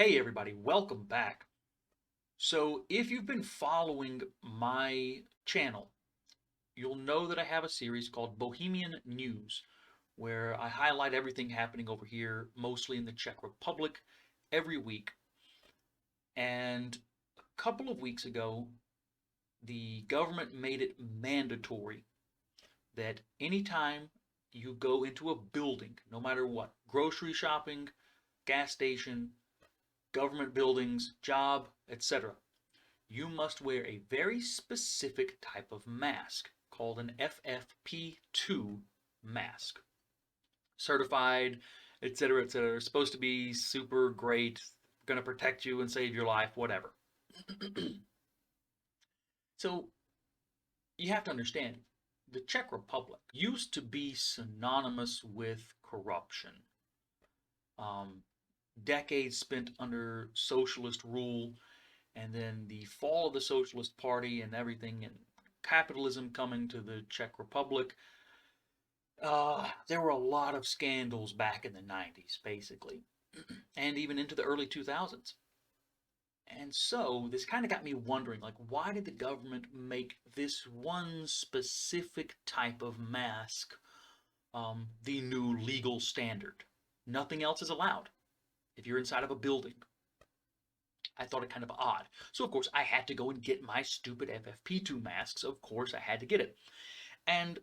Hey everybody, welcome back. So if you've been following my channel, you'll know that I have a series called Bohemian News, where I highlight everything happening over here, mostly in the Czech Republic, every week. And a couple of weeks ago, the government made it mandatory that anytime you go into a building, no matter what, grocery shopping, gas station, government buildings, job, etc., you must wear a very specific type of mask called an FFP2 mask. Certified, etc., etc. Supposed to be super great, going to protect you and save your life, whatever. So you have to understand, the Czech Republic used to be synonymous with corruption. Um, Decades spent under socialist rule, and then the fall of the Socialist Party and everything, and capitalism coming to the Czech Republic. There were a lot of scandals back in the 90s, basically, and even into the early 2000s. And so this kind of got me wondering, like, why did the government make this one specific type of mask the new legal standard? Nothing else is allowed if you're inside of a building. I thought it kind of odd. So, of course, I had to go and get my stupid FFP2 masks. Of course, I had to get it. And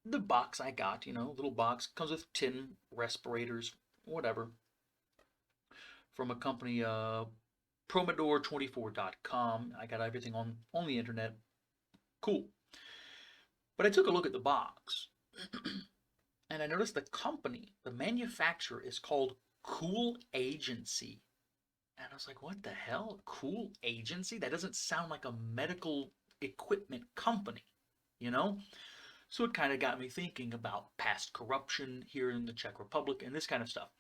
the box I got, little box, comes with 10 respirators, whatever, from a company, Promidor24.com. I got everything on the internet. Cool. But I took a look at the box, and I noticed the company, the manufacturer, is called Cool Agency. And I was like, what the hell? Cool Agency? That doesn't sound like a medical equipment company, you know? So it kind of got me thinking about past corruption here in the Czech Republic and this kind of stuff.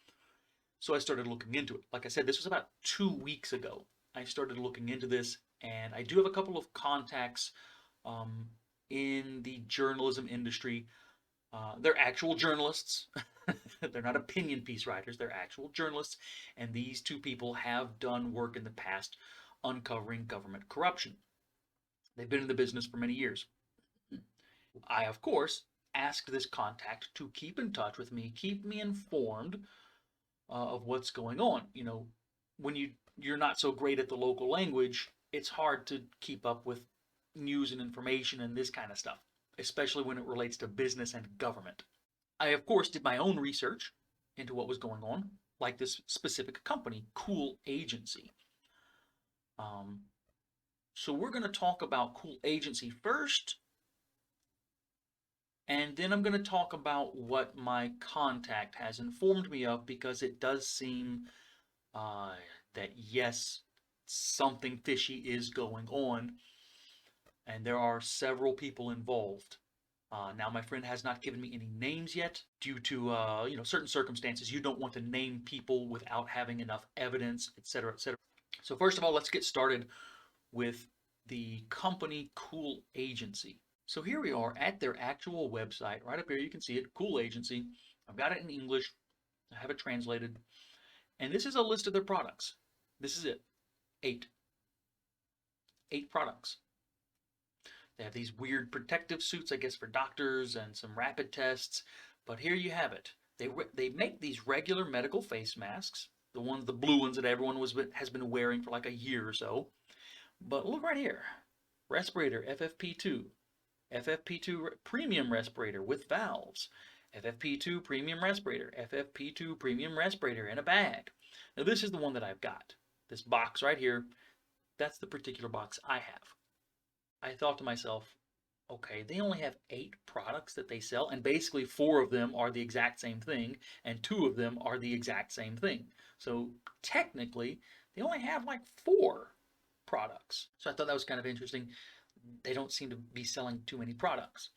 So I started looking into it. Like I said, this was about 2 weeks ago. I started looking into this, and I do have a couple of contacts in the journalism industry. They're actual journalists. They're not opinion piece writers. They're actual journalists. And these two people have done work in the past uncovering government corruption. They've been in the business for many years. I, of course, asked this contact to keep in touch with me, keep me informed of what's going on. When you're not so great at the local language, it's hard to keep up with news and information and this kind of stuff, especially when it relates to business and government. I, of course, did my own research into what was going on, like this specific company, Cool Agency. So we're going to talk about Cool Agency first, and then I'm going to talk about what my contact has informed me of, because it does seem that, yes, something fishy is going on, and there are several people involved. Now, my friend has not given me any names yet due to certain circumstances. You don't want to name people without having enough evidence, etc., etc. So first of all, let's get started with the company Cool Agency. So here we are at their actual website. Right up here, you can see it, Cool Agency. I've got it in English. I have it translated. And this is a list of their products. This is it. 8 products. They have these weird protective suits, I guess, for doctors and some rapid tests. But here you have it. They make these regular medical face masks, the blue ones that everyone has been wearing for like a year or so. But look right here. Respirator FFP2. FFP2 Premium Respirator with valves. FFP2 Premium Respirator. FFP2 Premium Respirator in a bag. Now this is the one that I've got. This box right here, that's the particular box I have. I thought to myself, okay, they only have 8 products that they sell, and basically 4 of them are the exact same thing, and 2 of them are the exact same thing. So technically, they only have like 4 products. So I thought that was kind of interesting. They don't seem to be selling too many products.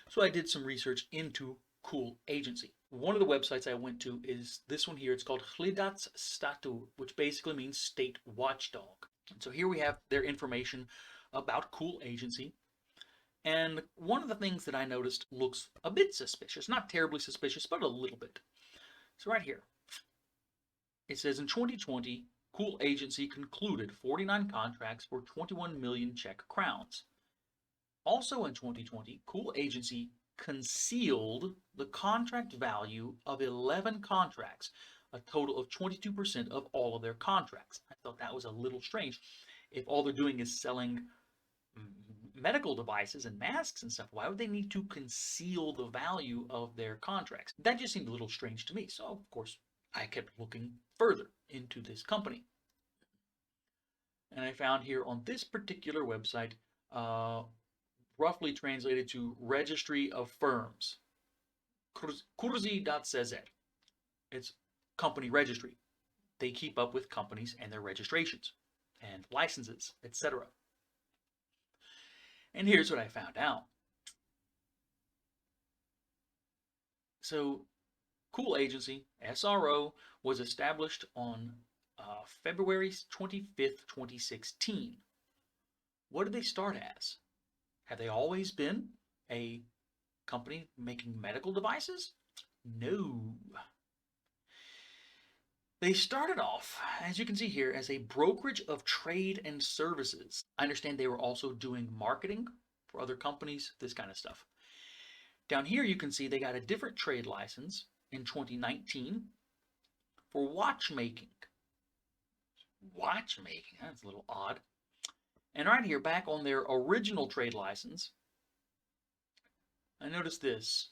So I did some research into Cool Agency. One of the websites I went to is this one here. It's called Hlidac Statu, which basically means state watchdog. And so here we have their information about Cool Agency. And one of the things that I noticed looks a bit suspicious. Not terribly suspicious, but a little bit. So right here. It says in 2020, Cool Agency concluded 49 contracts for 21 million Czech crowns. Also in 2020, Cool Agency concealed the contract value of 11 contracts, a total of 22% of all of their contracts. I thought that was a little strange. If all they're doing is selling medical devices and masks and stuff, why would they need to conceal the value of their contracts? That just seemed a little strange to me. So, of course, I kept looking further into this company. And I found here on this particular website, roughly translated to Registry of Firms, Kurzy.cz. It's company registry. They keep up with companies and their registrations and licenses, etc. And here's what I found out. So, Cool Agency, SRO, was established on February 25th, 2016. What did they start as? Have they always been a company making medical devices? No. They started off, as you can see here, as a brokerage of trade and services. I understand they were also doing marketing for other companies, this kind of stuff. Down here you can see they got a different trade license in 2019 for watchmaking. Watchmaking, that's a little odd. And right here, back on their original trade license, I noticed this.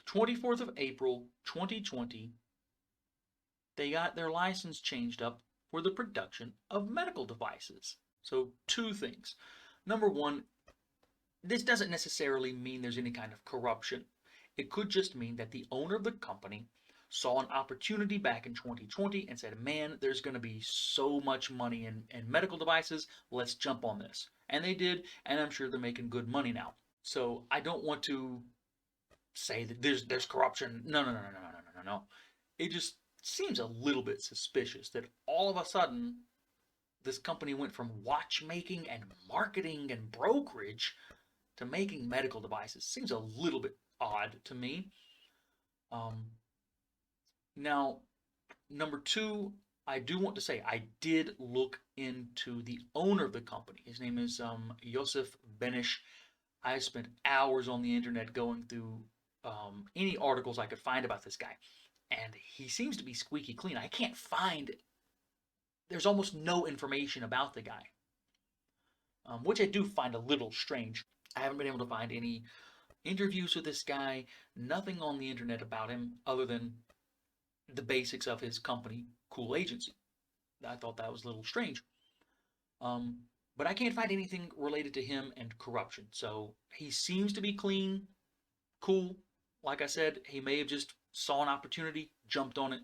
24th of April, 2020, they got their license changed up for the production of medical devices. So, two things. Number one, this doesn't necessarily mean there's any kind of corruption. It could just mean that the owner of the company saw an opportunity back in 2020 and said, man, there's going to be so much money in medical devices, let's jump on this. And they did, and I'm sure they're making good money now. So I don't want to say that there's corruption. No. It just seems a little bit suspicious that all of a sudden this company went from watchmaking and marketing and brokerage to making medical devices. Seems a little bit odd to me. Now, number two, I do want to say I did look into the owner of the company. His name is Josef Benish. I spent hours on the internet going through any articles I could find about this guy. And he seems to be squeaky clean. I can't find, there's almost no information about the guy, which I do find a little strange. I haven't been able to find any interviews with this guy, nothing on the internet about him other than the basics of his company, Cool Agency. I thought that was a little strange. But I can't find anything related to him and corruption. So he seems to be clean, cool. Like I said, he may have just saw an opportunity, jumped on it,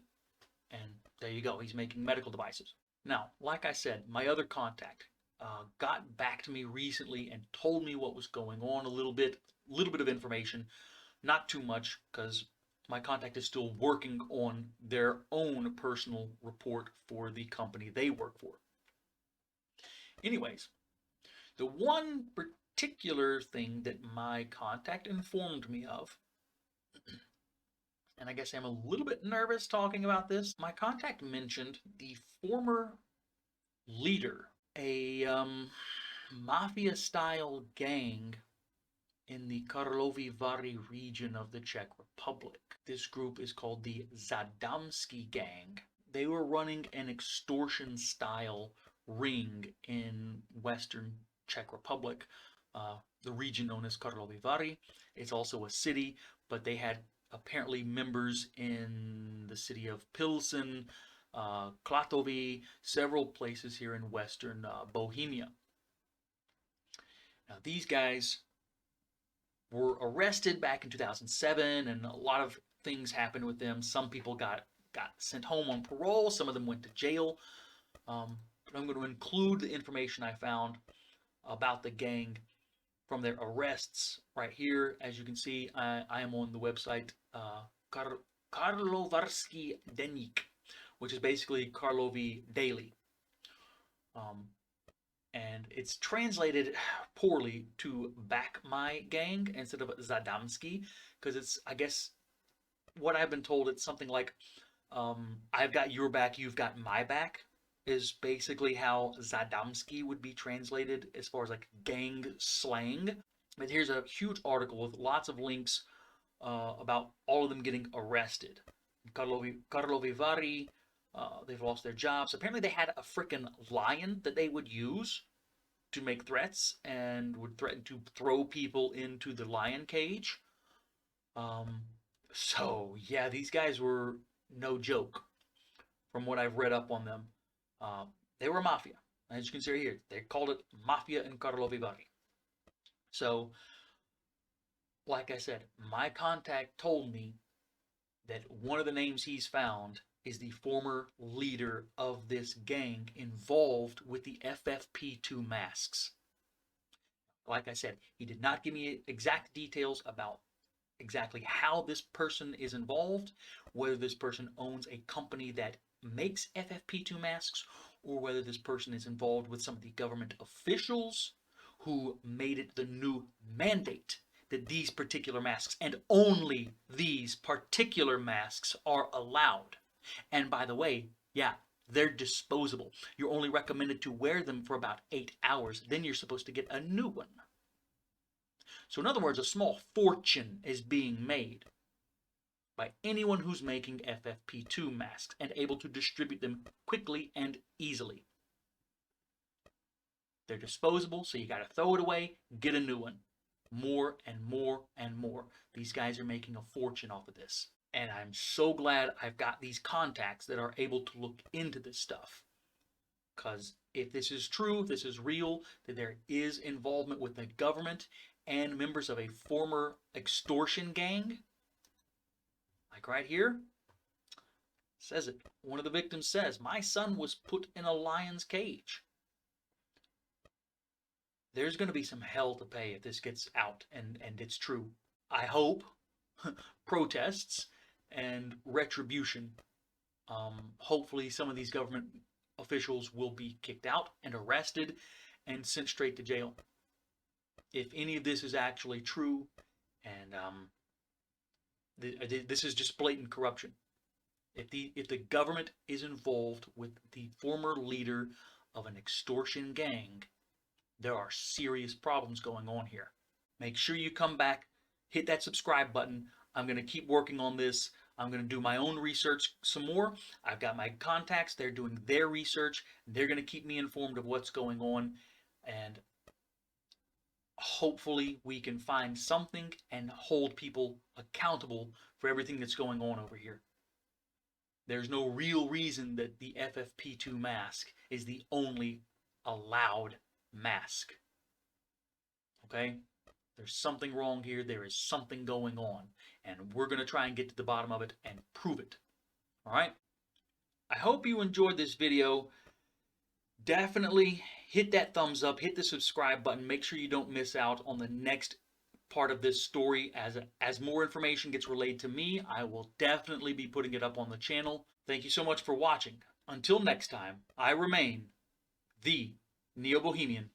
and there you go. He's making medical devices. Now, like I said, my other contact got back to me recently and told me what was going on a little bit of information, not too much, because my contact is still working on their own personal report for the company they work for. Anyways, the one particular thing that my contact informed me of, and I guess I'm a little bit nervous talking about this, my contact mentioned the former leader, a mafia-style gang in the Karlovy Vary region of the Czech Republic. This group is called the Zadamsky Gang. They were running an extortion-style ring in western Czech Republic, the region known as Karlovy Vary. It's also a city, but they had apparently members in the city of Pilsen, Klatovy, several places here in western Bohemia. Now, these guys were arrested back in 2007, and a lot of things happened with them. Some people got sent home on parole. Some of them went to jail. But I'm going to include the information I found about the gang from their arrests right here. As you can see, I am on the website Karlovarský deník, which is basically Karlovy Daily. And it's translated poorly to Back My Gang instead of Zadamsky, because it's, I guess, what I've been told, it's something like I've got your back, you've got my back is basically how Zadamski would be translated as far as like gang slang. But here's a huge article with lots of links about all of them getting arrested. Karlovy Vary, they've lost their jobs. Apparently they had a freaking lion that they would use to make threats and would threaten to throw people into the lion cage. So yeah, these guys were no joke from what I've read up on them. They were a mafia. As you can see here, they called it Mafia in Karlovy Vary. So, like I said, my contact told me that one of the names he's found is the former leader of this gang involved with the FFP2 masks. Like I said, he did not give me exact details about exactly how this person is involved, whether this person owns a company that makes FFP2 masks, or whether this person is involved with some of the government officials who made it the new mandate that these particular masks, and only these particular masks, are allowed. And by the way, yeah, they're disposable. You're only recommended to wear them for about 8 hours. Then you're supposed to get a new one. So in other words, a small fortune is being made by anyone who's making FFP2 masks and able to distribute them quickly and easily. They're disposable, so you got to throw it away, get a new one. More and more and more. These guys are making a fortune off of this. And I'm so glad I've got these contacts that are able to look into this stuff. Because if this is true, if this is real, that there is involvement with the government and members of a former extortion gang, like right here, says it. One of the victims says, "My son was put in a lion's cage." There's going to be some hell to pay if this gets out and it's true. I hope protests and retribution. Hopefully some of these government officials will be kicked out and arrested and sent straight to jail. If any of this is actually true, and this is just blatant corruption. If the government is involved with the former leader of an extortion gang, there are serious problems going on here. Make sure you come back, hit that subscribe button. I'm going to keep working on this. I'm going to do my own research some more. I've got my contacts. They're doing their research. They're going to keep me informed of what's going on. And hopefully we can find something and hold people accountable for everything that's going on over here. There's no real reason that the FFP2 mask is the only allowed mask. Okay? There's something wrong here. There is something going on. And we're going to try and get to the bottom of it and prove it. Alright? I hope you enjoyed this video. Definitely hit that thumbs up. Hit the subscribe button. Make sure you don't miss out on the next part of this story. As more information gets relayed to me, I will definitely be putting it up on the channel. Thank you so much for watching. Until next time, I remain the Neo-Bohemian.